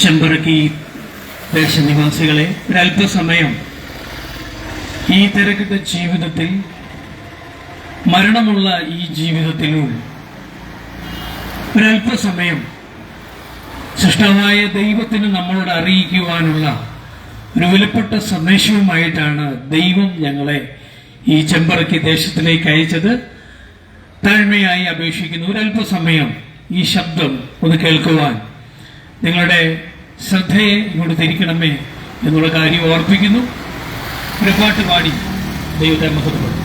ചെമ്പറക്കി ദേശനിവാസികളെ, ഒരല്പസമയം ഈ തിരക്കിട്ട ജീവിതത്തിൽ, മരണമുള്ള ഈ ജീവിതത്തിലും ഒരല്പസമയം സൃഷ്ടാവായ ദൈവത്തിന് നമ്മളോട് അറിയിക്കുവാനുള്ള ഒരു വിലപ്പെട്ട സന്ദേശവുമായിട്ടാണ് ദൈവം ഞങ്ങളെ ഈ ചെമ്പറക്കി ദേശത്തിലേക്ക് അയച്ചത്. താഴ്മയായി അപേക്ഷിക്കുന്നു, ഒരല്പസമയം ഈ ശബ്ദം ഒന്ന് കേൾക്കുവാൻ നിങ്ങളുടെ ശ്രദ്ധയെ ഇങ്ങോട്ട് തിരിക്കണമേ എന്നുള്ള കാര്യം ഓർപ്പിക്കുന്നു. ഒരു പാട്ട് പാടി ദൈവത്തെ മഹത്വപ്പെടുത്തും.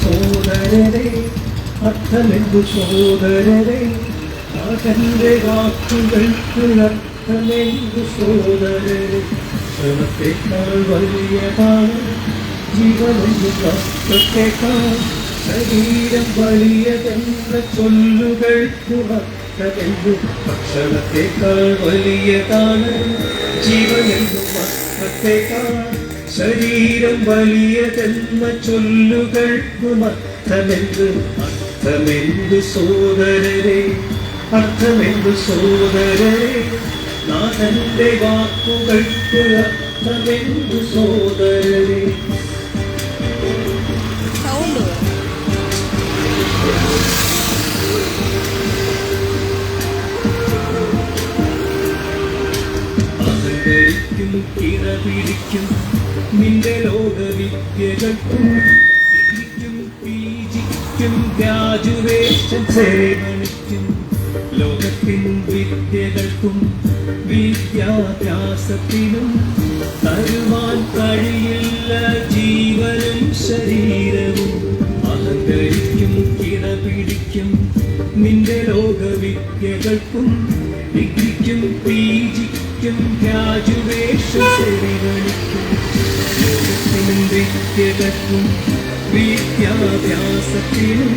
സോദരരെ അർത്ഥമെന്തു സോദരരെ, നാഥന്റെ വാക്കുകൾക്ക് അർത്ഥമെന്തു സോദരരെ. ശ്രമത്തെക്കാൾ വലിയതാണ് ജീവനെന്നു കഷ്ടത്തെക്കാൾ, ശരീരം വലിയതെന്ന ചൊല്ലുകൾക്ക് അർത്ഥമെന്തു. ഭക്ഷണത്തെക്കാൾ വലിയതാണ് ജീവനെന്നു വസ്ത്രത്തെക്കാൾ, ശരീരം വലിയതെന്ന ചൊല്ലുകൾക്ക് അർത്ഥമെന്ത്. അർത്ഥമെന്തു സോദരരെ, അർത്ഥമെന്തു സോദരരെ, നാഥന്റെ വാക്കുകൾക്ക് അർത്ഥമെന്തു സോദരരെ. അഹങ്കരിക്കും കിറപിടിക്കും നിന്റെ ലോകവിദ്യകൾക്കും, ഡിഗ്രിക്കും പിജിക്കും ഗ്രാജുവേഷൻ സേവനിക്കും, ലോകത്തിൻ വിദ്യകൾക്കും വിദ്യാഭ്യാസത്തിനും തരുവാൻ കഴിയില്ല ജീവനും ശരീരവും. അഹങ്കരിക്കും കിടപിടിക്കും നിന്റെ ലോകവിദ്യകൾക്കും, ഡിഗ്രിക്കും പിജിക്കും ഗ്രാജുവേഷൻ സേവനിക്കും, ലോകത്തിൻ വിദ്യകൾക്കും വിദ്യാഭ്യാസത്തിനും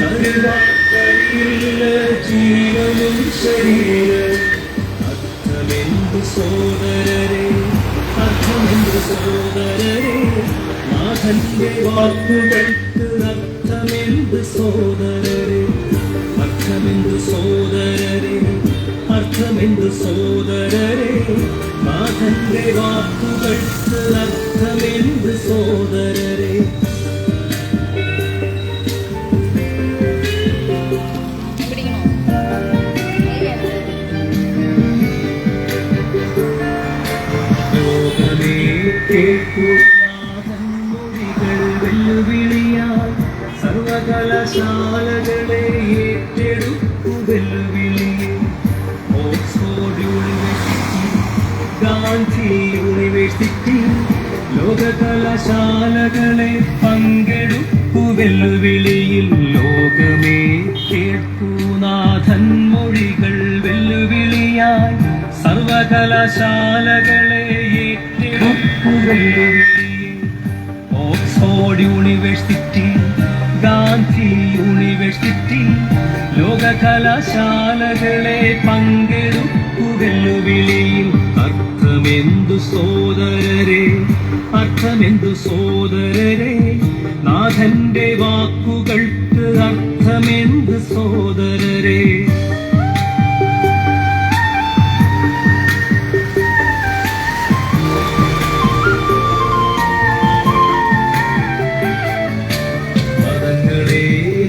തരുവാൻ കഴിയില്ല ജീവനും ശരീരവും. അർത്ഥമെന്തു സോദരരെ, അർത്ഥമെന്തു സോദരരെ, നാഥന്റെ വാക്കുകൾക്ക് അർത്ഥമെന്തു സോദരരെ. അർത്ഥമെന്തു സോദരരെ, അർത്ഥമെന്തു സോദരരെ, നാഥന്റെ വാക്കുകൾക്ക് അർത്ഥമെന്തു സോദരരെ. മൊഴികൾ വെല്ലുവിളിയാൽ സർവകലാശാലകളെ ഏറ്റെടുക്കു വെല്ലുവിളി. ഓക്സ്ഫോർഡ് യൂണിവേഴ്സിറ്റി, ഗാന്ധി യൂണിവേഴ്സിറ്റി, ലോകകലാശാലകളെ പങ്കെടുക്കു വെല്ലുവിളിയിൽ. ലോകമേ കേൾക്കൂ നാഥൻ മൊഴികൾ വെല്ലുവിളിയായി സർവകലാശാലകളെ ഏറ്റെടുക്കു വെല്ലുവിളിയിൽ. ഓക്സ്ഫോർഡ് യൂണിവേഴ്സിറ്റി, ഗാന്ധി യൂണിവേഴ്സിറ്റി, ലോകകലാശാലകളെ പങ്കെടുക്കു വെല്ലുവിളിയിൽ. അർത്ഥമെന്തു സോദരരെ, അർത്ഥമെന്തു സോദരരെ, നാഥന്റെ വാക്കുകൾക്ക് അർത്ഥമെന്തു സോദരരെ.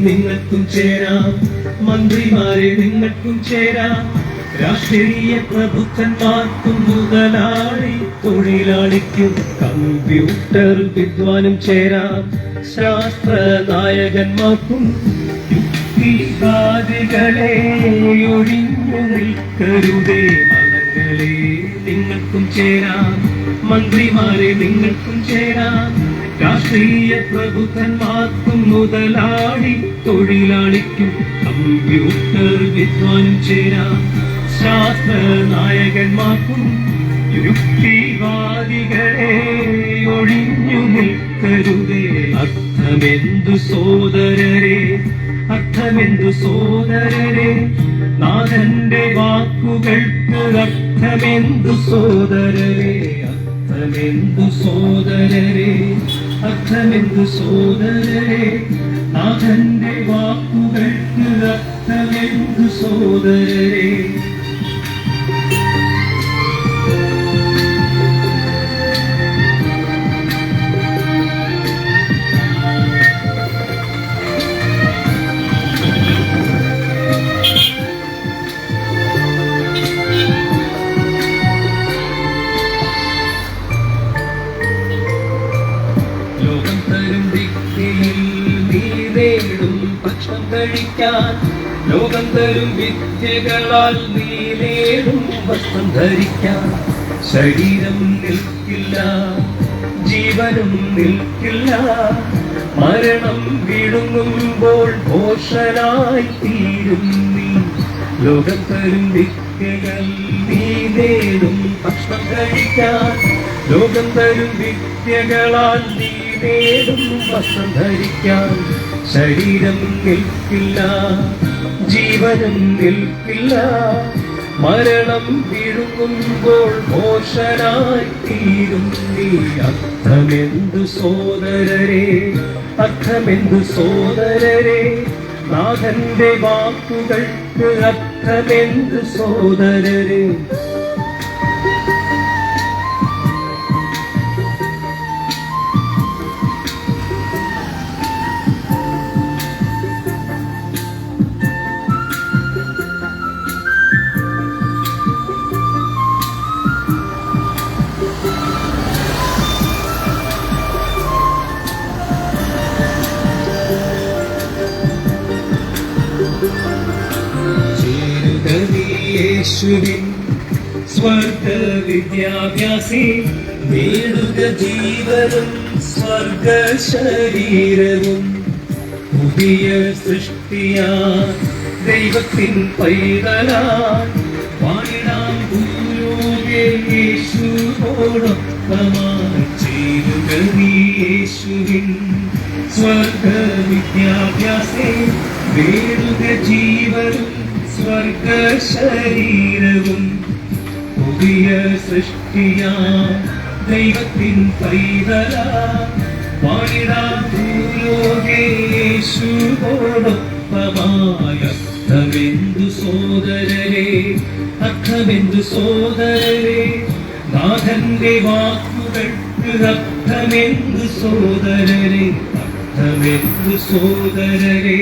നിങ്ങൾക്കും ചേരാം, മന്ത്രിമാരെ നിങ്ങൾക്കും ചേരാം, രാഷ്ട്രീയ പ്രഭുക്കന്മാർക്കും മുതലാളി തൊഴിലാളിക്കും കമ്പ്യൂട്ടർ വിദ്വാനും ചേരാം, ശാസ്ത്ര നായകന്മാർക്കും. യുക്തിവാദികളെ ഒഴിഞ്ഞു നിൽക്കരുതേ, മതങ്ങളെ നിങ്ങൾക്കും ചേരാം, മന്ത്രിമാരെ നിങ്ങൾക്കും ചേരാം, രാഷ്ട്രീയ പ്രഭുക്കന്മാർക്കും മുതലാളി തൊഴിലാളിക്കും കമ്പ്യൂട്ടർ വിദ്വാനും ചേരാം. ശാസ്ത്ര നായകന്മാർക്കും യുക്തിവാദികളെ ഒഴിഞ്ഞു നിൽക്കരുതേ. അർത്ഥമെന്തു സോദരരെ, അർത്ഥമെന്തു സോദരരെ, നാഥന്റെ വാക്കുകൾക്ക് അർത്ഥമെന്തു സോദരരെ, അർത്ഥമെന്തു സോദരരെ, അർത്ഥമെന്തു സോദരരെ, നാഥന്റെ വാക്കുകൾക്ക് അർത്ഥമെന്തു സോദരരെ. ലോകം തരും വിദ്യയിൽ നീ നേടും ഭക്ഷണം കഴിക്കാൻ, ലോകം തരും വിദ്യകളാൽ നീ നേടും വസ്ത്രം ധരിക്കാൻ. ശരീരം നിൽക്കില്ല, ജീവനും നിൽക്കില്ല, മരണം വിഴുങ്ങുമ്പോൾ ഘോഷനായി തീരും നീ. ലോകം തരും വിദ്യകൾ നീ നേടും ഭക്ഷണം കഴിക്കാൻ, ലോകം തരും വിദ്യകളാൽ നീ നേടും വസ്ത്രം ധരിക്കാൻ. ശരീരം നിൽക്കില്ല, ജീവനും നിൽക്കില്ല, മരണം വിഴുങ്ങുമ്പോൾ ഘോഷനായി തീരും നീ. അർത്ഥമെന്തു സോദരരെ, അർത്ഥമെന്തു സോദരരെ, നാഥന്റെ വാക്കുകൾക്ക് അർത്ഥമെന്തു സോദരരെ. യേശുവിൻ സ്വർഗ വിദ്യാഭ്യാസി, നേടുക ജീവനും സ്വർഗ ശരീരവും. പുതിയ സൃഷ്ടിയാ ദൈവത്തിൻ പൈതലാൻ വാണിടാം ഭൂലോകെ യേശുവോടൊപ്പമായി. ചേരുക നീ യേശുവിൻ സ്വർഗ വിദ്യാഭ്യാസി, നേടുക ജീവനും സ്വർഗ ശരീരവും. പുതിയ സൃഷ്ടിയാ ദൈവത്തിൻ പൈതലാ വാണിടാം ഭൂലോകെ യേശുവോടൊപ്പമായ. അർത്ഥമെന്തു സോദരരെ, അർത്ഥമെന്തു സോദരരെ, നാഥന്റെ വാക്കുകൾക്ക് അർത്ഥമെന്തു സോദരരെ, അർത്ഥമെന്തു സോദരരെ,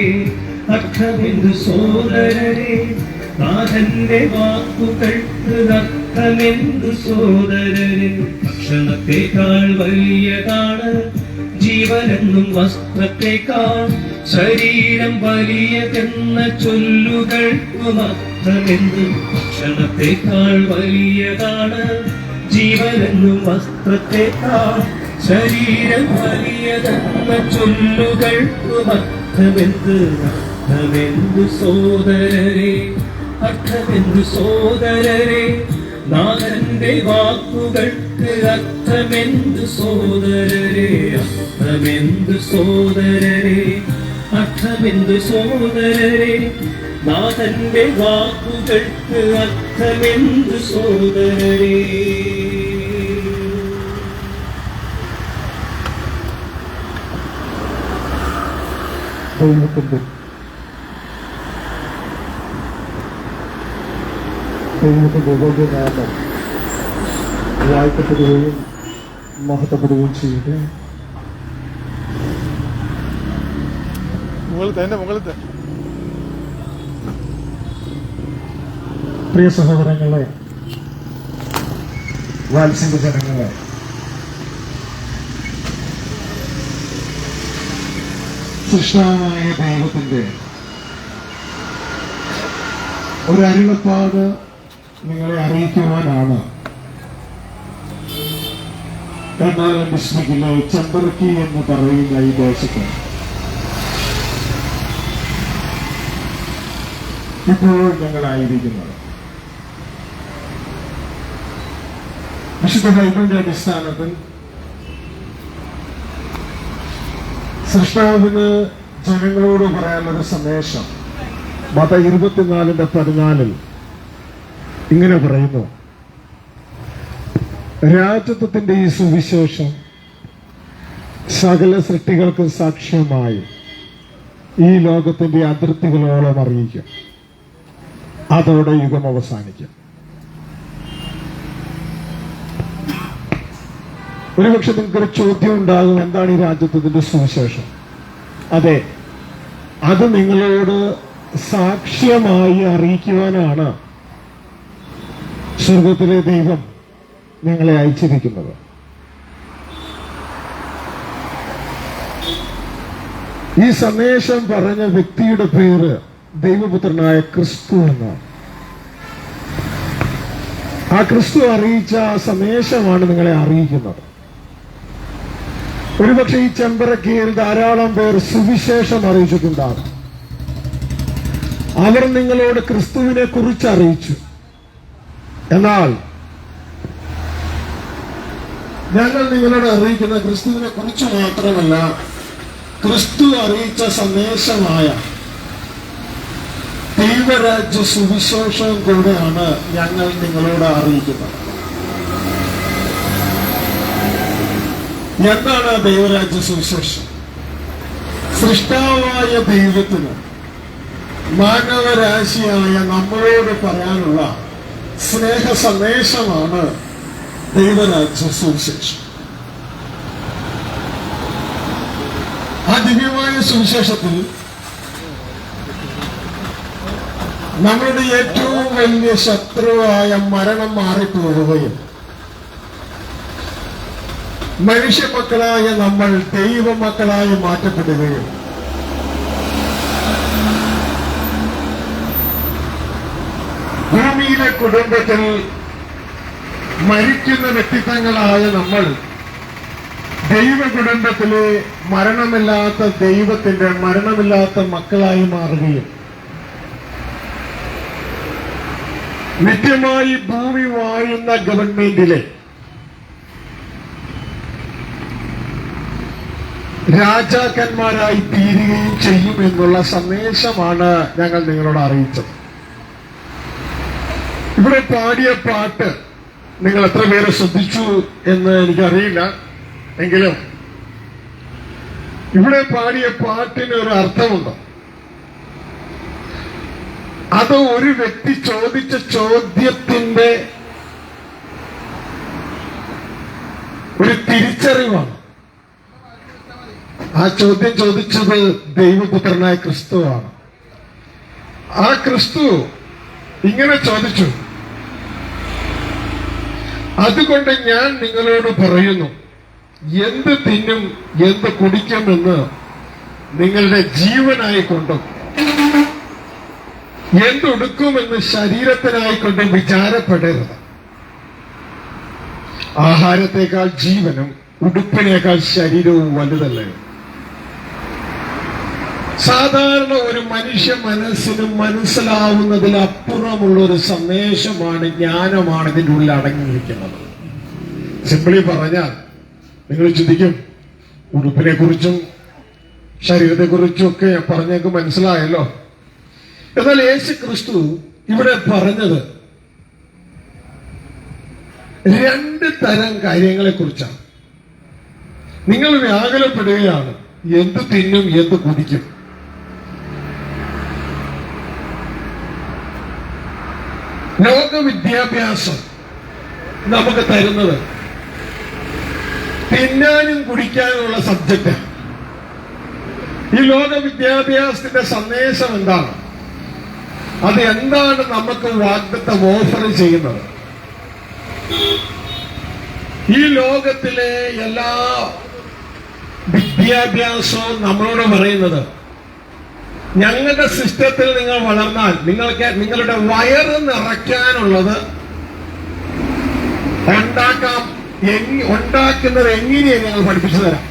അർത്ഥമെന്തു സോദരരെ, നാഥന്റെ വാക്കുകൾക്ക് അർത്ഥമെന്തു സോദരരെ. ഭക്ഷണത്തെക്കാൾ വലിയതാണ് ജീവനെന്നും വസ്ത്രത്തെക്കാൾ ശരീരം വലിയതെന്ന ചൊല്ലുകൾക്കും അർത്ഥമെന്ത്. ഭക്ഷണത്തെക്കാൾ വലിയതാണ് ജീവനെന്നും വസ്ത്രത്തെക്കാൾ ശരീരം വലിയതെന്ന ചൊല്ലുകൾക്കും അർത്ഥമെന്ത്. അർത്ഥമെന്തു സോദരരെ, അർത്ഥമെന്തു സോദരരെ, നാഥന്റെ വാക്കുകൾക്ക് അർത്ഥമെന്തു സോദരരെ, അർത്ഥമെന്തു സോദരരെ, അർത്ഥമെന്തു സോദരരെ, നാഥന്റെ വാക്കുകൾക്ക് അർത്ഥമെന്തു സോദരരെ. ദൈവത്തിന്റെ നാമം വാഴ്ത്തപ്പെടുകയും മഹത്വപ്പെടുകയും ചെയ്യട്ടെ. പ്രിയ സഹോദരങ്ങളെ, വാത്സല്യ ജനങ്ങളെ, സൃഷ്ടാവായ ദൈവത്തിന്റെ ഒരു അരുളപ്പാട് നിങ്ങളെ അറിയിക്കുവാനാണ് എറണാകുളം ഡിസ്ട്രിക്റ്റിലെ ചെമ്പറക്കി എന്ന് പറയുന്ന ഈ ദേശത്ത് ഇപ്പോൾ ഞങ്ങളായിരിക്കുന്നത്. വിശുദ്ധ ബൈബിളിന്റെ അടിസ്ഥാനത്തിൽ സൃഷ്ടാവിന് ജനങ്ങളോട് പറയാനുള്ളൊരു സന്ദേശം മത 24:14 ഇങ്ങനെ പറയുന്നു: രാജത്വത്തിന്റെ ഈ സുവിശേഷം സകല സൃഷ്ടികൾക്കും സാക്ഷ്യമായി ഈ ലോകത്തിന്റെ അതിർത്തികളോളം അറിയിക്കും. അതോടെ യുഗം അവസാനിക്കും. ഒരുപക്ഷെ നിങ്ങൾക്കൊരു ചോദ്യം ഉണ്ടാകും, എന്താണ് ഈ രാജ്യത്വത്തിന്റെ സുവിശേഷം? അതെ, അത് നിങ്ങളോട് സാക്ഷ്യമായി അറിയിക്കുവാനാണ് സ്വർഗത്തിലെ ദൈവം നിങ്ങളെ അയച്ചിരിക്കുന്നത്. ഈ സന്ദേശം പറഞ്ഞ വ്യക്തിയുടെ പേര് ദൈവപുത്രനായ ക്രിസ്തു എന്നാണ്. ആ ക്രിസ്തു അറിയിച്ച ആ സന്ദേശമാണ് നിങ്ങളെ അറിയിക്കുന്നത്. ഒരുപക്ഷെ ഈ ചെമ്പറക്കയിൽ ധാരാളം പേർ സുവിശേഷം അറിയിച്ചിട്ടുണ്ടാകും. അവർ നിങ്ങളോട് ക്രിസ്തുവിനെ കുറിച്ച് അറിയിച്ചു. എന്നാൽ ഞങ്ങൾ നിങ്ങളോട് അറിയിക്കുന്ന ക്രിസ്തുവിനെ കുറിച്ച് മാത്രമല്ല, ക്രിസ്തു അറിയിച്ച സന്ദേശമായ ദൈവരാജ്യ സുവിശേഷം കൂടെയാണ് ഞങ്ങൾ നിങ്ങളോട് അറിയിക്കുന്നത്. എന്താണ് ദൈവരാജ്യ സുവിശേഷം? സൃഷ്ടാവായ ദൈവത്തിന് മാനവരാശിയായ നമ്മളോട് പറയാനുള്ള സ്നേഹ സന്ദേശമാണ് ദൈവരാജ്യ സുവിശേഷം. ആ ദിവ്യമായ സുവിശേഷത്തിൽ നമ്മളുടെ ഏറ്റവും വലിയ ശത്രുവായ മരണം മാറിപ്പോവുകയും മനുഷ്യമക്കളായ നമ്മൾ ദൈവമക്കളായി മാറ്റപ്പെടുകയും ഭൂമിയിലെ കുടുംബത്തിൽ മരിക്കുന്ന വ്യക്തിത്വങ്ങളായ നമ്മൾ ദൈവ കുടുംബത്തിലെ മരണമില്ലാത്ത ദൈവത്തിന്റെ മരണമില്ലാത്ത മക്കളായി മാറുകയും നിത്യമായി ഭൂമി വാഴുന്ന ഗവൺമെന്റിലെ രാജാക്കന്മാരായി തീരുകയും ചെയ്യുമെന്നുള്ള സന്ദേശമാണ് ഞങ്ങൾ നിങ്ങളോട് അറിയിച്ചത്. ഇവിടെ പാടിയ പാട്ട് നിങ്ങൾ എത്ര പേര് ശ്രദ്ധിച്ചു എന്ന് എനിക്കറിയില്ല. എങ്കിലും ഇവിടെ പാടിയ പാട്ടിന് ഒരു അർത്ഥമുണ്ട്. അത് ഒരു വ്യക്തി ചോദിച്ച ചോദ്യത്തിന്റെ ഒരു തിരിച്ചറിവാണ്. ആ ചോദ്യം ചോദിച്ചത് ദൈവപുത്രനായ ക്രിസ്തുവാണ്. ആ ക്രിസ്തു ഇങ്ങനെ ചോദിച്ചു: അതുകൊണ്ട് ഞാൻ നിങ്ങളോട് പറയുന്നു, എന്ത് തിന്നും എന്ത് കുടിക്കുമെന്ന് നിങ്ങളുടെ ജീവനായിക്കൊണ്ടും എന്തൊടുക്കുമെന്ന് ശരീരത്തിനായിക്കൊണ്ടും വിചാരപ്പെടരുത്. ആഹാരത്തെക്കാൾ ജീവനും ഉടുപ്പിനേക്കാൾ ശരീരവും വലുതല്ലേ. സാധാരണ ഒരു മനുഷ്യ മനസ്സിന് മനസ്സിലാവുന്നതിലപ്പുറമുള്ള ഒരു സന്ദേശമാണ്, ജ്ഞാനമാണ് ഇതിൻ്റെ ഉള്ളിൽ അടങ്ങിയിരിക്കുന്നത്. സിംപിളി പറഞ്ഞാൽ നിങ്ങൾ ചിന്തിക്കും, ഉടുപ്പിനെ കുറിച്ചും ശരീരത്തെ കുറിച്ചും ഒക്കെ പറഞ്ഞേക്ക് മനസ്സിലായല്ലോ. എന്നാൽ യേശു ക്രിസ്തു ഇവിടെ പറഞ്ഞത് 2 തരം കാര്യങ്ങളെ കുറിച്ചാണ്. നിങ്ങൾ വ്യാകുലപ്പെടുകയാണ്, എന്ത് തിന്നും എന്ത് കുടിക്കും. ലോക വിദ്യാഭ്യാസം നമുക്ക് തരുന്നത് തിന്നാനും കുടിക്കാനുമുള്ള സബ്ജക്റ്റാണ്. ഈ ലോക വിദ്യാഭ്യാസത്തിന്റെ സന്ദേശം എന്താണ്? അത് എന്താണ് നമുക്ക് വാഗ്ദത്തം ഓഫർ ചെയ്യുന്നത്? ഈ ലോകത്തിലെ എല്ലാ വിദ്യാഭ്യാസവും നമ്മളോട് പറയുന്നത്, ഞങ്ങളുടെ സിസ്റ്റത്തിൽ നിങ്ങൾ വളർന്നാൽ നിങ്ങൾക്ക് നിങ്ങളുടെ വയറ് നിറയ്ക്കാനുള്ളത് ഉണ്ടാക്കാം ഉണ്ടാക്കുന്നത് എങ്ങനെയാണ് ഞങ്ങൾ പഠിപ്പിച്ചു തരാം.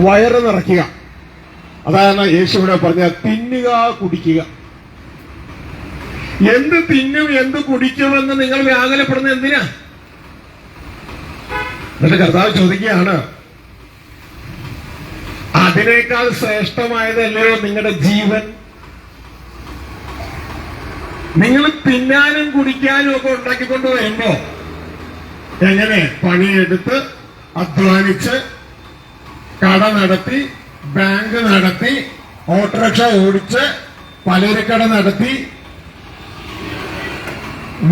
വയറ് നിറയ്ക്കുക, അതാണ് യേശുവിടെ പറഞ്ഞ തിന്നുക കുടിക്കുക. എന്ത് തിന്നും എന്ത് കുടിക്കുമെന്ന് നിങ്ങൾ വ്യാകുലപ്പെടുന്നത് എന്തിനാ? എന്നിട്ട് കർത്താവ് ചോദിക്കുകയാണ്, അതിനേക്കാൾ ശ്രേഷ്ഠമായതല്ലയോ നിങ്ങളുടെ ജീവൻ? നിങ്ങൾ തിന്നാനും കുടിക്കാനും ഒക്കെ ഉണ്ടാക്കിക്കൊണ്ട് വരുമ്പോ എങ്ങനെ പണിയെടുത്ത് അധ്വാനിച്ച് കട നടത്തി, ബാങ്ക് നടത്തി, ഓട്ടോറിക്ഷ ഓടിച്ച്, പലചരക്കട നടത്തി,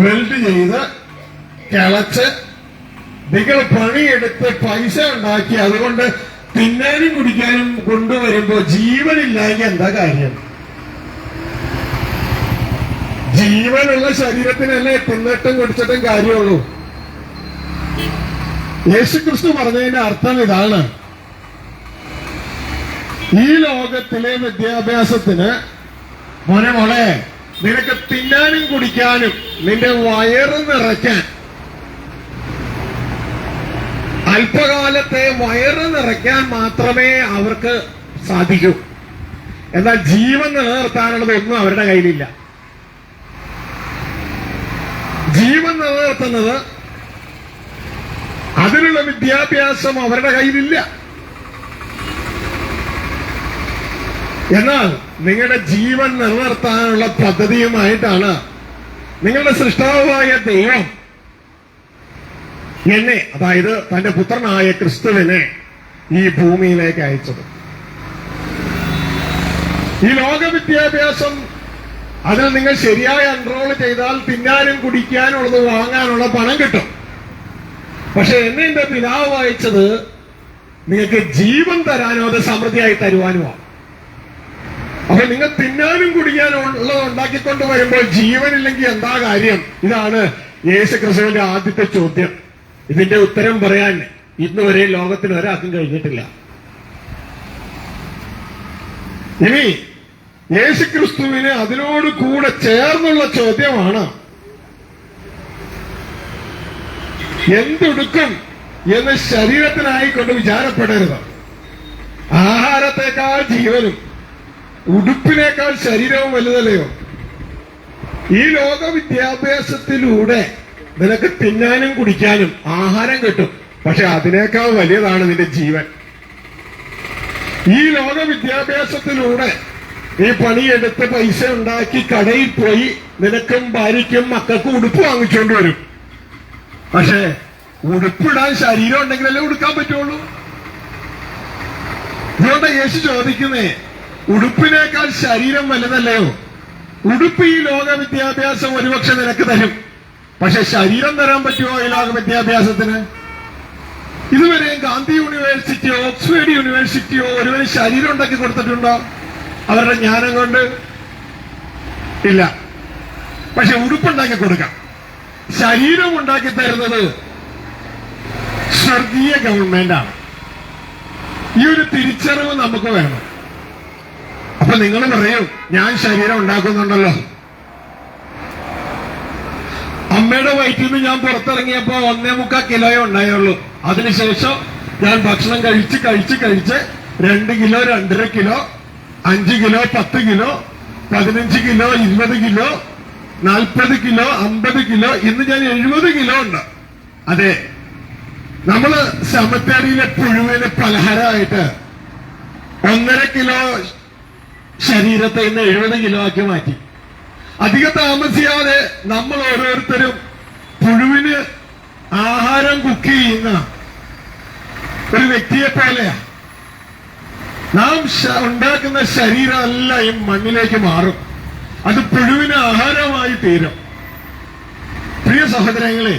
വെൽഡ് ചെയ്ത് കിളച്ച് നിങ്ങൾ പണിയെടുത്ത് പൈസ ഉണ്ടാക്കി അതുകൊണ്ട് തിന്നാനും കുടിക്കാനും കൊണ്ടുവരുമ്പോ ജീവനില്ലെങ്കിൽ എന്താ കാര്യം? ജീവനുള്ള ശരീരത്തിനല്ലേ തിന്നിട്ടും കുടിച്ചിട്ടും കാര്യമുള്ളൂ. യേശുക്രിസ്തു പറഞ്ഞതിന്റെ അർത്ഥം ഇതാണ്, ഈ ലോകത്തിലെ വിദ്യാഭ്യാസത്തിന് മോനെ നിനക്ക് തിന്നാനും കുടിക്കാനും നിന്റെ വയറ് നിറയ്ക്കാൻ, അല്പകാലത്തെ വയറ് നിറയ്ക്കാൻ മാത്രമേ അവർക്ക് സാധിക്കൂ. എന്നാൽ ജീവൻ നിലനിർത്താനുള്ളതൊന്നും അവരുടെ കയ്യിലില്ല. ജീവൻ നിലനിർത്തുന്നത് അതിനുള്ള വിദ്യാഭ്യാസം അവരുടെ കയ്യിലില്ല. എന്നാൽ നിങ്ങളുടെ ജീവൻ നിലനിർത്താനുള്ള പദ്ധതിയുമായിട്ടാണ് നിങ്ങളുടെ സൃഷ്ടാവായ ദൈവം എന്നെ, അതായത് തന്റെ പുത്രനായ ക്രിസ്തുവിനെ ഈ ഭൂമിയിലേക്ക് അയച്ചത്. ഈ ലോക വിദ്യാഭ്യാസം അതിൽ നിങ്ങൾ ശരിയായി എൻറോൾ ചെയ്താൽ തിന്നാനും കുടിക്കാനും ഉള്ളത് വാങ്ങാനുള്ള പണം കിട്ടും. പക്ഷെ എന്നെ എന്റെ പിതാവ് അയച്ചത് നിങ്ങൾക്ക് ജീവൻ തരാനോ അത് സമൃദ്ധിയായി തരുവാനുമാണ്. അപ്പൊ നിങ്ങൾ തിന്നാനും കുടിക്കാനും ഉള്ളത് ഉണ്ടാക്കിക്കൊണ്ട് വരുമ്പോൾ ജീവനില്ലെങ്കിൽ എന്താ കാര്യം? ഇതാണ് യേശു ക്രിസ്തുവിന്റെ ആദ്യത്തെ ചോദ്യം. ഇതിന്റെ ഉത്തരം പറയാൻ ഇന്ന് വരെ ലോകത്തിന് ഒരാൾക്കും കഴിഞ്ഞിട്ടില്ല. ഇനി യേശുക്രിസ്തുവിന് അതിനോട് കൂടെ ചേർന്നുള്ള ചോദ്യമാണ്, എന്തെടുക്കും എന്ന് ശരീരത്തിനായിക്കൊണ്ട് വിചാരപ്പെടരുത്. ആഹാരത്തെക്കാൾ ജീവനും ഉടുപ്പിനേക്കാൾ ശരീരവും വലുതല്ലയോ? ഈ ലോക വിദ്യാഭ്യാസത്തിലൂടെ നിനക്ക് തിന്നാനും കുടിക്കാനും ആഹാരം കിട്ടും, പക്ഷെ അതിനേക്കാൾ വലിയതാണ് നിന്റെ ജീവൻ. ഈ ലോക വിദ്യാഭ്യാസത്തിലൂടെ ഈ പണിയെടുത്ത് പൈസ ഉണ്ടാക്കി കടയിൽ പോയി നിനക്കും ഭാര്യയ്ക്കും മക്കൾക്കും ഉടുപ്പ് വാങ്ങിച്ചുകൊണ്ട് വരും. പക്ഷേ ഉടുപ്പിടാൻ ശരീരം ഉണ്ടെങ്കിലല്ലേ ഉടുക്കാൻ പറ്റുള്ളൂ. അതുകൊണ്ട് യേശു ചോദിക്കുന്നേ, ഉടുപ്പിനേക്കാൾ ശരീരം വലുതല്ലയോ? ഉടുപ്പ് ഈ ലോക വിദ്യാഭ്യാസം ഒരുപക്ഷെ നിനക്ക് തരും, പക്ഷെ ശരീരം തരാൻ പറ്റുമോ ഈ ലോക വിദ്യാഭ്യാസത്തിന്? ഇതുവരെയും ഗാന്ധി യൂണിവേഴ്സിറ്റിയോ ഓക്സ്ഫോർഡ് യൂണിവേഴ്സിറ്റിയോ ഒരുവന് ശരീരം ഉണ്ടാക്കി കൊടുത്തിട്ടുണ്ടോ അവരുടെ ജ്ഞാനം കൊണ്ട്? ഇല്ല. പക്ഷെ ഉടുപ്പുണ്ടാക്കി കൊടുക്കാം. ശരീരം ഉണ്ടാക്കി തരുന്നത് സ്വർഗീയ ഗവൺമെന്റാണ്. ഈ ഒരു തിരിച്ചറിവ് നമുക്ക് വേണം. അപ്പൊ നിങ്ങൾ പറയും, ഞാൻ ശരീരം ഉണ്ടാക്കുന്നുണ്ടല്ലോ. അമ്മയുടെ വയറ്റിൽ നിന്ന് ഞാൻ പുറത്തിറങ്ങിയപ്പോ 1.25 കിലോയേ ഉണ്ടായുള്ളൂ. അതിനുശേഷം ഞാൻ ഭക്ഷണം കഴിച്ച് 2 kilo 2.5 kilo 5 kilo 10 kilo 15 kilo 20 kilo 40 kilo 50 kilo ഇന്ന് ഞാൻ 70 കിലോ ഉണ്ട്. അതെ, നമ്മള് സമത്തടിയിലെ പുഴുവിന് പലഹാരമായിട്ട് 1.5 കിലോ ശരീരത്തെ ഇന്ന് 70 കിലോ ആക്കി മാറ്റി. അധികം താമസിയാതെ നമ്മൾ ഓരോരുത്തരും പുഴുവിന് ആഹാരം കുക്ക് ചെയ്യുന്ന ഒരു വ്യക്തിയെ പോലെയാ. നാം ഉണ്ടാക്കുന്ന ശരീരമല്ല ഈ മണ്ണിലേക്ക് മാറും, അത് പുഴുവിന് ആഹാരമായി തീരും. പ്രിയ സഹോദരങ്ങളെ,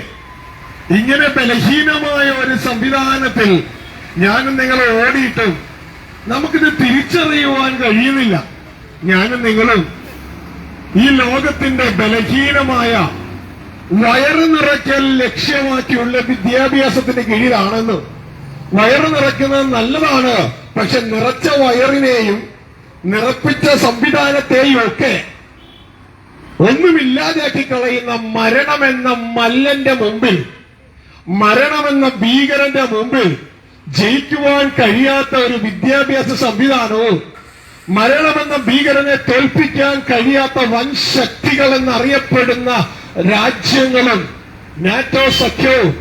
ഇങ്ങനെ ബലഹീനമായ ഒരു സംവിധാനത്തിൽ ഞാനും നിങ്ങൾ ഓടിയിട്ടും നമുക്കിത് തിരിച്ചറിയുവാൻ കഴിയുന്നില്ല. ഞാനും നിങ്ങളും ഈ ലോകത്തിന്റെ ബലഹീനമായ വയറ് നിറയ്ക്കൽ ലക്ഷ്യമാക്കിയുള്ള വിദ്യാഭ്യാസത്തിന് കീഴിലാണെന്നും, വയറ് നിറയ്ക്കുന്നത് നല്ലതാണ്, പക്ഷെ നിറച്ച വയറിനെയും നിറപ്പിച്ച സംവിധാനത്തെയും ഒക്കെ ഒന്നുമില്ലാതാക്കി കളയുന്ന മരണമെന്ന മല്ലന്റെ മുമ്പിൽ മരണമെന്ന ഭീകരന്റെ മുമ്പിൽ ജയിക്കുവാൻ കഴിയാത്ത ഒരു വിദ്യാഭ്യാസ സംവിധാനവും മരണമെന്ന ഭീകരനെ തോൽപ്പിക്കാൻ കഴിയാത്ത വൻ ശക്തികൾ എന്നറിയപ്പെടുന്ന രാജ്യങ്ങളും നാറ്റോ സഖ്യവും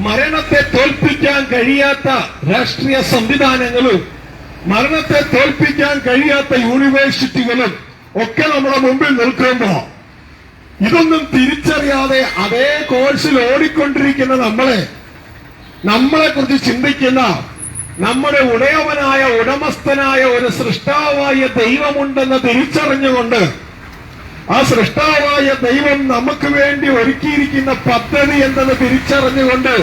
മരണത്തെ തോൽപ്പിക്കാൻ കഴിയാത്ത രാഷ്ട്രീയ സംവിധാനങ്ങളും മരണത്തെ തോൽപ്പിക്കാൻ കഴിയാത്ത യൂണിവേഴ്സിറ്റികളും ഒക്കെ നമ്മുടെ മുമ്പിൽ നിൽക്കുമ്പോ ഇതൊന്നും തിരിച്ചറിയാതെ അതേ കോഴ്സിൽ ഓടിക്കൊണ്ടിരിക്കുന്ന നമ്മളെ കുറിച്ച് ചിന്തിക്കുന്ന നമ്മുടെ ഉടയവനായ ഉടമസ്ഥനായ ഒരു സൃഷ്ടാവായ ദൈവമുണ്ടെന്ന് തിരിച്ചറിഞ്ഞുകൊണ്ട് ആ സൃഷ്ടാവായ ദൈവം നമുക്ക് വേണ്ടി ഒരുക്കിയിരിക്കുന്ന പദ്ധതി എന്തെന്ന് തിരിച്ചറിഞ്ഞുകൊണ്ട്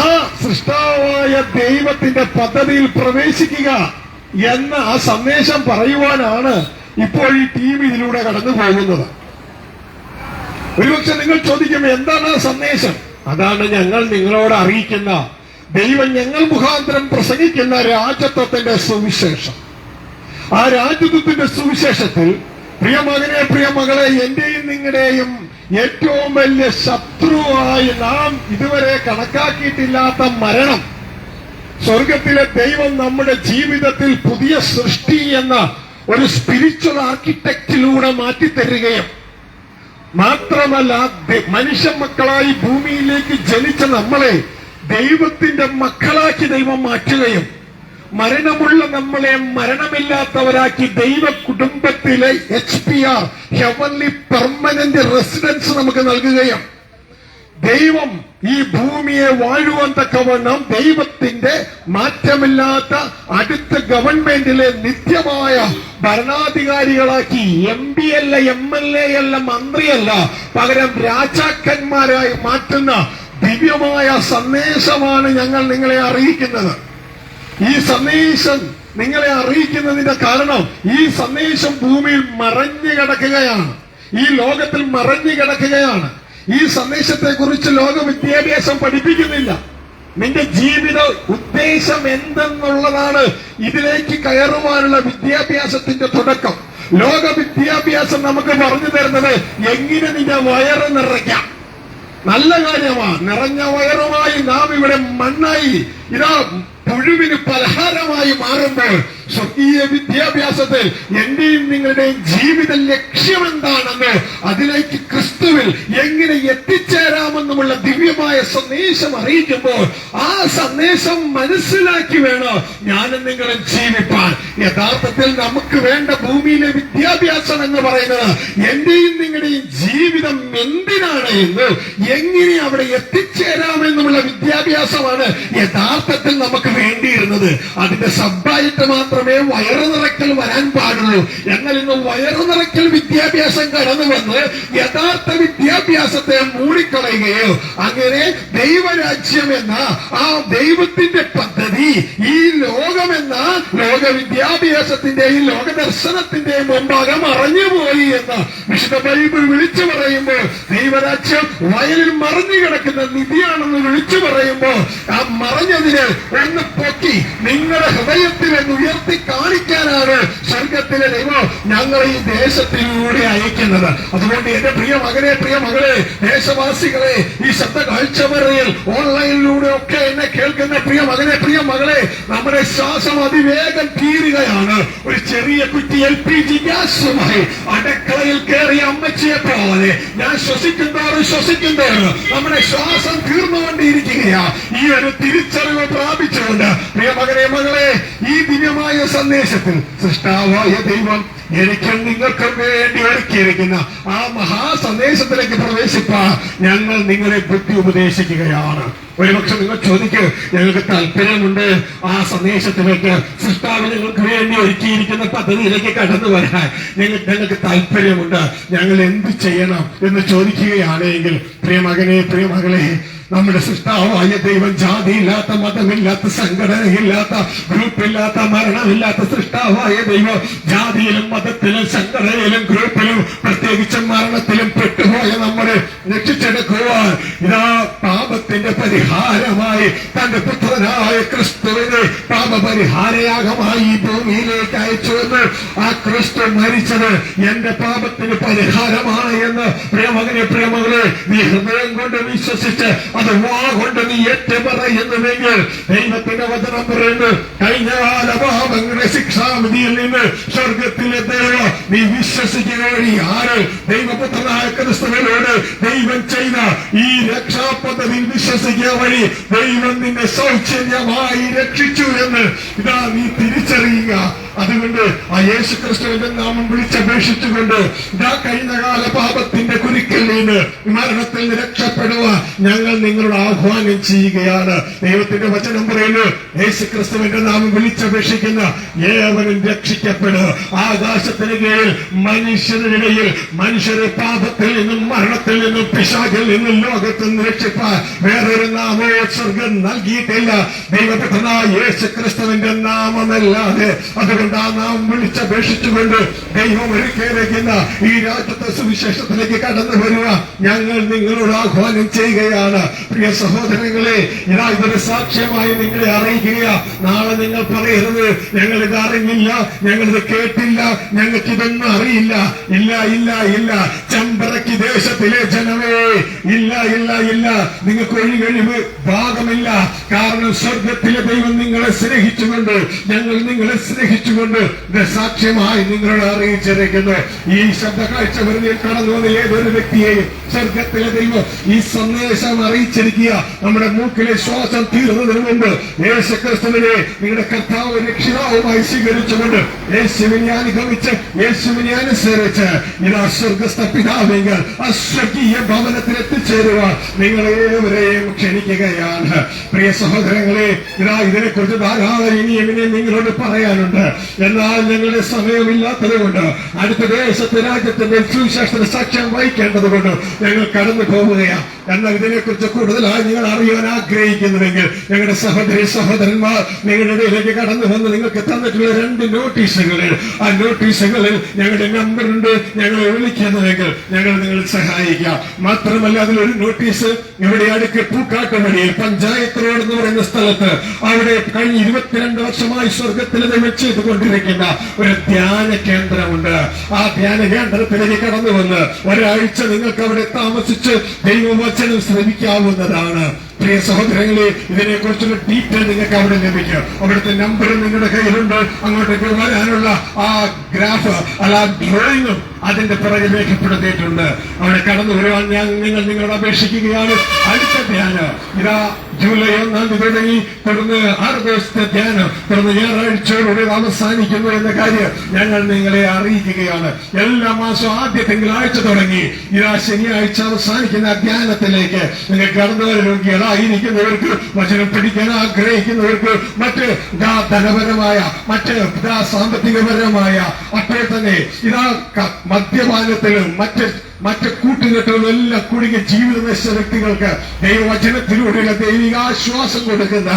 ആ സൃഷ്ടാവായ ദൈവത്തിന്റെ പദ്ധതിയിൽ പ്രവേശിക്കുക എന്ന ആ സന്ദേശം പറയുവാനാണ് ഇപ്പോൾ ഈ ടീം ഇതിലൂടെ കടന്നു പോകുന്നത്. ഒരുപക്ഷെ നിങ്ങൾ ചോദിക്കും, എന്താണ് ആ സന്ദേശം? അതാണ് ഞങ്ങൾ നിങ്ങളോട് അറിയിക്കുന്ന, ദൈവം ഞങ്ങൾ മുഖാന്തരം പ്രസംഗിക്കുന്ന രാജത്വത്തിന്റെ സുവിശേഷം. ആ രാജത്വത്തിന്റെ സുവിശേഷത്തിൽ പ്രിയമകനെ പ്രിയമകളെ, എന്റെയും നിങ്ങളുടെയും ഏറ്റവും വലിയ ശത്രുവായി നാം ഇതുവരെ കണക്കാക്കിയിട്ടില്ലാത്ത മരണം സ്വർഗത്തിലെ ദൈവം നമ്മുടെ ജീവിതത്തിൽ പുതിയ സൃഷ്ടി എന്ന ഒരു സ്പിരിച്വൽ ആർക്കിടെക്റ്റിലൂടെ മാറ്റിത്തരികയും മാത്രമല്ല മനുഷ്യ മക്കളായി ഭൂമിയിലേക്ക് ജനിച്ച നമ്മളെ ദൈവത്തിന്റെ മക്കളാക്കി ദൈവം മാറ്റുകയും മരണമുള്ള നമ്മളെ മരണമില്ലാത്തവരാക്കി ദൈവ കുടുംബത്തിലെ HPR ഹെവൻലി പെർമനന്റ് റെസിഡൻസ് നമുക്ക് നൽകുകയും ദൈവം ഈ ഭൂമിയെ വാഴുവാൻ തക്കവണ്ണം ദൈവത്തിന്റെ മാറ്റമില്ലാത്ത അടുത്ത ഗവൺമെന്റിലെ നിത്യമായ ഭരണാധികാരികളാക്കി MP അല്ല MLA അല്ല മന്ത്രിയല്ല, പകരം രാജാക്കന്മാരായി മാറ്റുന്ന ദിവ്യമായ സന്ദേശമാണ് ഞങ്ങൾ നിങ്ങളെ അറിയിക്കുന്നത്. ഈ സന്ദേശം നിങ്ങളെ അറിയിക്കുന്നതിന്റെ കാരണം ഈ സന്ദേശം ഭൂമിയിൽ മറഞ്ഞു കിടക്കുകയാണ്, ഈ ലോകത്തിൽ മറഞ്ഞു കിടക്കുകയാണ്. ഈ സന്ദേശത്തെ കുറിച്ച് ലോക വിദ്യാഭ്യാസം പഠിപ്പിക്കുന്നില്ല. നിന്റെ ജീവിത ഉദ്ദേശം എന്തെന്നുള്ളതാണ് ഇതിലേക്ക് കയറുവാനുള്ള വിദ്യാഭ്യാസത്തിന്റെ തുടക്കം. ലോക വിദ്യാഭ്യാസം നമുക്ക് പറഞ്ഞു തരുന്നത് എങ്ങനെ നിന്റെ വയറ് നിറയ്ക്കാം. നല്ല കാര്യമാണ്. നിറഞ്ഞ വയറുമായി നാം ഇവിടെ മണ്ണായി ഇതാ പുഴുവിന് പലഹാരമായി മാറുമ്പോൾ സ്വർഗീയ വിദ്യാഭ്യാസത്തിൽ എന്റെയും നിങ്ങളുടെയും ജീവിത ലക്ഷ്യമെന്താണെന്ന്, അതിലേക്ക് ക്രിസ്തുവിൽ എങ്ങനെ എത്തിച്ചേരാമെന്നുമുള്ള ദിവ്യമായ സന്ദേശം അറിയിക്കുമ്പോൾ ആ സന്ദേശം മനസ്സിലാക്കി വേണം ഞാനും നിങ്ങളും ജീവിപ്പാൻ. യഥാർത്ഥത്തിൽ നമുക്ക് വേണ്ട ഭൂമിയിലെ വിദ്യാഭ്യാസം എന്ന് പറയുന്നത് എന്റെയും നിങ്ങളുടെയും ജീവിതം എന്തിനാണ് എന്ന്, എങ്ങനെ അവിടെ എത്തിച്ചേരാമെന്നുമുള്ള വിദ്യാഭ്യാസമാണ് യഥാർത്ഥത്തിൽ നമുക്ക് വേണ്ടിയിരുന്നത്. അതിന്റെ സബ്ബായിട്ട് മാത്രമേ വയറു നിറയ്ക്കൽ വരാൻ പാടുള്ളൂ. എന്നാൽ ഇന്ന് വയറു നിറയ്ക്കൽ വിദ്യാഭ്യാസം കടന്നു വന്ന് യഥാർത്ഥ വിദ്യാഭ്യാസത്തെ മൂടിക്കളയുകയോ അങ്ങനെ ദൈവരാജ്യം എന്ന ആ ദൈവത്തിന്റെ പദ്ധതി ഈ ലോകമെന്ന ലോക വിദ്യാഭ്യാസത്തിന്റെയും ലോകദർശനത്തിന്റെയും മുമ്പാകെ മറഞ്ഞുപോയി എന്ന് വിശുദ്ധ ബൈബിൾ വിളിച്ചു പറയുമ്പോൾ, ദൈവരാജ്യം വയലിൽ മറഞ്ഞു കിടക്കുന്ന നിധിയാണെന്ന് വിളിച്ചു പറയുമ്പോൾ ആ മറഞ്ഞതിന് ഒന്ന് പൊക്കി നിങ്ങളുടെ ഹൃദയത്തിൽ എന്ന് ഉയർത്തി കാണിക്കാനാണ് സ്വർഗത്തിലെ ദൈവം ഞങ്ങൾ ഈ ദേശത്തിലൂടെ അയക്കുന്നത്. അതുകൊണ്ട് എന്റെ പ്രിയ മകനെ പ്രിയ മകളെ, ദേശവാസികളെ, ഈ ശബ്ദ കാഴ്ചവരയിൽ ഓൺലൈനിലൂടെ ഒക്കെ എന്നെ കേൾക്കുന്ന പ്രിയ മകനെ പ്രിയ മകളെ, നമ്മുടെ ശ്വാസം അതിവേഗം തീരുകയാണ്. ഒരു ചെറിയ കുറ്റി LPG ഗ്യാസുമായി അടുക്കളയിൽ കയറിയ അമ്മച്ചിയെ പോലെ ഞാൻ ശ്വസിക്കുന്തോറും നമ്മുടെ ശ്വാസം തീർന്നുകൊണ്ടിരിക്കുകയാ. ഈ ഒരു തിരിച്ചറിവ് പ്രാപിച്ചുകൊണ്ട് പ്രിയ മകനെ മകളെ, ഈ ദിവ്യമായ സന്ദേശത്തിൽ സൃഷ്ടാവായ ദൈവം എനിക്കും നിങ്ങൾക്കും വേണ്ടി ഒരുക്കിയിരിക്കുന്ന ആ മഹാസന്ദേശത്തിലേക്ക് പ്രവേശിപ്പാൻ ഞങ്ങൾ നിങ്ങളെ ബുദ്ധി ഉപദേശിക്കുകയാണ്. ഒരുപക്ഷെ നിങ്ങൾ ചോദിക്കും, ഞങ്ങൾക്ക് താല്പര്യമുണ്ട് ആ സന്ദേശത്തിലേക്ക്, സൃഷ്ടാവ് ഞങ്ങൾക്ക് വേണ്ടി ഒരുക്കിയിരിക്കുന്ന പദ്ധതിയിലേക്ക് കടന്നു വരാൻ ഞങ്ങൾക്ക് താല്പര്യമുണ്ട്, ഞങ്ങൾ എന്ത് ചെയ്യണം എന്ന് ചോദിക്കുകയാണെങ്കിൽ പ്രിയ മകനെ പ്രിയ മകളെ, നമ്മുടെ സൃഷ്ടാവായ ദൈവം ജാതിയില്ലാത്ത, മതമില്ലാത്ത, സംഘടനയില്ലാത്ത, ഗ്രൂപ്പില്ലാത്ത, മരണമില്ലാത്ത സൃഷ്ടാവായ ദൈവം ജാതിയിലും മതത്തിലും സംഘടനയിലും ഗ്രൂപ്പിലും പ്രത്യേകിച്ച് മരണത്തിലും പെട്ടുപോയ നമ്മളെ രക്ഷിച്ചെടുക്കുവാൻ ഇതാ പാപത്തിന്റെ പരിഹാരമായി തന്റെ പുത്രനായ ക്രിസ്തുവിനെ പാപപരിഹാരയാഗമായി ഈ ഭൂമിയിലേക്ക് അയച്ചുവെന്ന് ആ ക്രിസ്തു മരിച്ചത് എന്റെ പാപത്തിന് പരിഹാരമാണ് എന്ന് പ്രിയമകനെ പ്രിയമകളെ നീ ഹൃദയം കൊണ്ട് വിശ്വസിച്ച് അത് വാ കൊണ്ട് നീ ഏറ്റുപറയുന്നുവെങ്കിൽ ദൈവത്തിന്റെ വചനം പറയുന്നു, കഴിഞ്ഞകാല പാപങ്ങളുടെ ശിക്ഷാവിധിയിൽ നിന്ന് സ്വർഗത്തിലെ ദൈവം നീ വിശ്വസിക്കുക വഴി ആര് ദൈവപുത്രനായ ക്രിസ്തുവിനോട് ദൈവം ചെയ്ത ഈ രക്ഷാപദ്ധതിയിൽ വിശ്വസിക്കുക വഴി ദൈവം നിന്നെ സൗജന്യമായി രക്ഷിച്ചു എന്ന് ഇതാ നീ തിരിച്ചറിയുക. അതുകൊണ്ട് ആ യേശു ക്രിസ്തുവിന്റെ നാമം വിളിച്ചപേക്ഷിച്ചുകൊണ്ട് ഇതാ കഴിഞ്ഞകാല പാപത്തിന്റെ കുരുക്കിൽ നിന്ന് മരണത്തിൽ നിന്ന് രക്ഷപ്പെടുക ഞങ്ങൾ നിങ്ങളോട് ആഹ്വാനം ചെയ്യുകയാണ്. ദൈവത്തിന്റെ വചനം പറയുന്നു, യേശു ക്രിസ്തുവിന്റെ നാമം വിളിച്ചപേക്ഷിക്കുന്ന ഏവരും രക്ഷിക്കപ്പെടുക. ആകാശത്തിന് കീഴിൽ മനുഷ്യരിടയിൽ മനുഷ്യരെ പാപത്തിൽ നിന്നും മരണത്തിൽ നിന്നും പിശാചിൽ നിന്നും ലോകത്തിൽ നിന്ന് രക്ഷിപ്പാൻ വേറൊരു നാമവും സ്വർഗം നൽകിയിട്ടില്ല, ദൈവപുത്രനായ യേശു ക്രിസ്തുവിന്റെ നാമമല്ലാതെ. അതുകൊണ്ട് ആ നാമം വിളിച്ചപേക്ഷിച്ചുകൊണ്ട് ദൈവം ഒരുക്കിയിരിക്കുന്ന ഈ രാജ്യത്തെ സുവിശേഷത്തിലേക്ക് കടന്നു വരിക ഞങ്ങൾ നിങ്ങളോട് ആഹ്വാനം ചെയ്യുകയാണ്. പ്രിയ സഹോദരങ്ങളെ, ഇതാ ഇതൊരു സാക്ഷ്യമായി നിങ്ങളെ അറിയിക്കുക. നാളെ നിങ്ങൾ പറയരുത് ഞങ്ങൾ ഇത് അറിഞ്ഞില്ല, ഞങ്ങളിത് കേട്ടില്ല, ഞങ്ങൾക്ക് ഇതൊന്നും അറിയില്ല. ഇല്ല ഇല്ല ഇല്ല, ചെമ്പറക്കി ദേശത്തിലെ ജനമേ, ഇല്ല ഇല്ല ഇല്ല, നിങ്ങൾക്ക് ഒഴികഴിവ് ഭാഗമില്ല. കാരണം സ്വർഗത്തിലെ ദൈവം നിങ്ങളെ സ്നേഹിച്ചുകൊണ്ട് ഞങ്ങൾ നിങ്ങളെ സ്നേഹിച്ചുകൊണ്ട് ഇത് സാക്ഷ്യമായി നിങ്ങളോട് അറിയിച്ചിരിക്കുന്നു. ഈ ശബ്ദ കാഴ്ച വെറുതെ കടന്നു വന്ന ഏതൊരു വ്യക്തിയെയും സ്വർഗത്തിലെ ദൈവം ഈ സന്ദേശം അറിയിച്ചിരിക്കുക. നമ്മുടെ മൂക്കിലെ ശ്വാസം തീർന്നതിന് മുമ്പ് യേശു ക്രിസ്തുവിനെ നിങ്ങളുടെ കർത്താവ് രക്ഷിതാവുമായി സ്വീകരിച്ചുകൊണ്ട് യേശുവിനെ അനുഗമിച്ച് യേശുവിനെ അനുസരിച്ച് ഇതാ സ്വർഗസ്ഥ പിതാവെങ്കിൽ അസ്വർഗീയ ഭവനത്തിൽ എത്തിച്ചേരുക നിങ്ങളേവരെയും ക്ഷണിക്കുകയാണ്. പ്രിയ സഹോദരങ്ങളെ, ഇതാ ഇതിനെക്കുറിച്ച് ധാരാളം ഇനിയും നിങ്ങളോട് പറയാനുണ്ട്. എന്നാൽ ഞങ്ങളുടെ സമയമില്ലാത്തത് കൊണ്ട് അടുത്ത ദേശത്തെ രാജ്യത്തിന്റെ സുവിശേഷത്തിന് സാക്ഷ്യം വഹിക്കേണ്ടത് കൊണ്ട് ഞങ്ങൾ കടന്നു പോവുകയാണ്. എന്നാൽ ഇതിനെക്കുറിച്ച് കൂടുതലായി നിങ്ങൾ അറിയാൻ ആഗ്രഹിക്കുന്നുവെങ്കിൽ ഞങ്ങളുടെ സഹോദരി സഹോദരന്മാർ നിങ്ങളുടെ ഇടയിലേക്ക് കടന്നു വന്ന് നിങ്ങൾക്ക് തന്നിട്ടുള്ള 2 നോട്ടീസുകളിൽ ആ നോട്ടീസുകളിൽ ഞങ്ങളുടെ നമ്പറുണ്ട്. ഞങ്ങളെ വിളിക്കുന്നുവെങ്കിൽ ഞങ്ങൾ നിങ്ങളെ സഹായിക്കാം. മാത്രമല്ല അതിലൊരു നോട്ടീസ് ഇവിടെ അടുക്ക് പൂക്കാട്ടുമണിയിൽ പഞ്ചായത്ത് റോഡ് എന്ന് പറയുന്ന സ്ഥലത്ത് അവിടെ കഴിഞ്ഞ 22 വർഷമായി സ്വർഗത്തിൽ ദൈവം ചെയ്തുകൊണ്ടിരിക്കുന്ന ഒരു ധ്യാന കേന്ദ്രമുണ്ട്. ആ ധ്യാന കേന്ദ്രത്തിലേക്ക് കടന്നു വന്ന് ഒരാഴ്ച നിങ്ങൾക്ക് അവിടെ താമസിച്ച് ദൈവവചനം ശ്രമിക്കാവുന്നതാണ്. പ്രിയ സഹോദരങ്ങളെ, ഇതിനെക്കുറിച്ചുള്ള ഡീറ്റെയിൽ നിങ്ങൾക്ക് അവിടെ ലഭിക്കും. അവിടുത്തെ നമ്പർ നിങ്ങളുടെ കയ്യിലുണ്ട്. അങ്ങോട്ടേക്ക് വരാനുള്ള ആ ഗ്രാഫ് അല്ല ഡ്രോയിങ്ങും അതിന്റെ പുറകെ രേഖപ്പെടുത്തിയിട്ടുണ്ട്. അവിടെ കടന്നു വരുവാൻ നിങ്ങൾ നിങ്ങളോട് അപേക്ഷിക്കുകയാണ്. അടുത്ത ധ്യാനം ഇതാ ജൂലൈ 1 തുടങ്ങി തുടർന്ന് 6 ദിവസത്തെ ധ്യാനം തുടർന്ന് ഞായറാഴ്ചയോടെ അവസാനിക്കുന്നു എന്ന കാര്യം ഞങ്ങൾ നിങ്ങളെ അറിയിക്കുകയാണ്. എല്ലാ മാസവും ആദ്യ തിങ്കളാഴ്ച തുടങ്ങി ഇതാ ശനിയാഴ്ച അവസാനിക്കുന്ന ധ്യാനത്തിലേക്ക് നിങ്ങൾ കടന്നു വരുന്നവർക്ക് വചനം പഠിക്കാൻ ആഗ്രഹിക്കുന്നവർക്ക് മറ്റ് ധനപരമായ മറ്റ് സാമ്പത്തികപരമായ അപ്പോൾ തന്നെ ഇതാ മദ്യപാനത്തിലും മറ്റ് കൂട്ടുകെട്ടുകളും എല്ലാം കുടുങ്ങിയ ജീവിത നശിച്ച വ്യക്തികൾക്ക് ദൈവവചനത്തിലൂടെയുള്ള ദൈവിക ആശ്വാസം കൊടുക്കുന്ന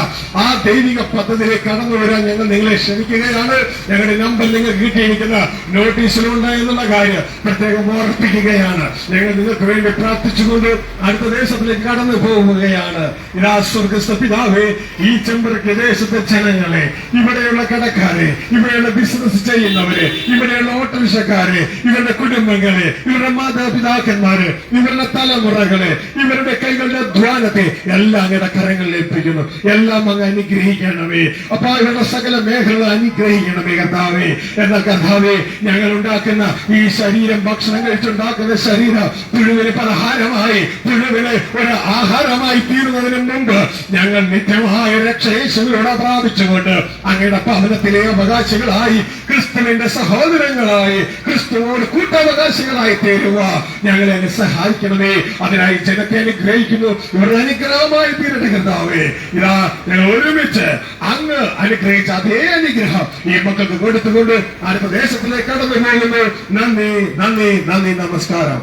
ആ ദൈവിക പദ്ധതിയിലേക്ക് കടന്നു വരാൻ ഞങ്ങൾ നിങ്ങളെ ക്ഷണിക്കുകയാണ്. ഞങ്ങളുടെ നമ്പർ നിങ്ങൾ കിട്ടിയിരിക്കുന്ന നോട്ടീസിലുണ്ട് എന്നുള്ള കാര്യം പ്രത്യേകം ഓർപ്പിക്കുകയാണ്. ഞങ്ങൾ നിങ്ങൾക്ക് വേണ്ടി പ്രാർത്ഥിച്ചുകൊണ്ട് അടുത്ത ദേശത്തിലേക്ക് കടന്നു പോവുകയാണ്. ഇതാ സ്വർഗസ്ഥ പിതാവേ, ഈ ചെമ്പറക്ക് ദേശത്തെ ജനങ്ങളെ, ഇവിടെയുള്ള കടക്കാരെ, ഇവിടെയുള്ള ബിസിനസ് ചെയ്യുന്നവരെ, ഇവിടെയുള്ള ഓട്ടോറിക്ഷക്കാരെ, ഇവരുടെ കുടുംബങ്ങളെ, ഇവരുടെ മാതാപിതാക്കന്മാര്, ഇവരുടെ തലമുറകളെ, ഇവരുടെ കൈകളുടെ അധ്വാനത്തെ എല്ലാം അങ്ങയുടെ കരങ്ങളിൽ ഏൽപ്പിക്കുന്നു. എല്ലാം അങ്ങ് അനുഗ്രഹിക്കണമേ. അപ്പൊ ഇവരുടെ സകല മേഖലകൾ അനുഗ്രഹിക്കണമേ കർത്താവേ. എന്നാൽ കർത്താവേ, ഞങ്ങൾ ഉണ്ടാക്കുന്ന ഈ ശരീരം, ഭക്ഷണം കഴിച്ചുണ്ടാക്കുന്ന ശരീരം പുഴുവിന് പലഹാരമായി, പുഴുവിന് ഒരു ആഹാരമായി തീരുന്നതിന് മുമ്പ് ഞങ്ങൾ നിത്യമായ രക്ഷ യേശുവിനോട് പ്രാപിച്ചുകൊണ്ട് അങ്ങയുടെ ഭവനത്തിലെ അവകാശികളായി, ക്രിസ്തുവിന്റെ സഹോദരങ്ങളായി, ക്രിസ്തുവോട് കൂട്ടവകാശികളായി തീരുക ഞങ്ങളെ അങ്ങ് സഹായിക്കണമേ. അതിനായി ജനത്തെ അനുഗ്രഹിക്കുന്നു. ഇവരുടെ അനുഗ്രഹമായി തീരട്ടെ കർത്താവേ. ഇതാ ഞങ്ങൾ ഒരുമിച്ച് അങ്ങ് അനുഗ്രഹിച്ച അതേ അനുഗ്രഹം ഈ മക്കൾക്ക് കൊടുത്തുകൊണ്ട് അടുത്ത ദേശത്തിലേക്ക് കടന്നു പോകുന്നു. നന്ദി നന്ദി നന്ദി. നമസ്കാരം.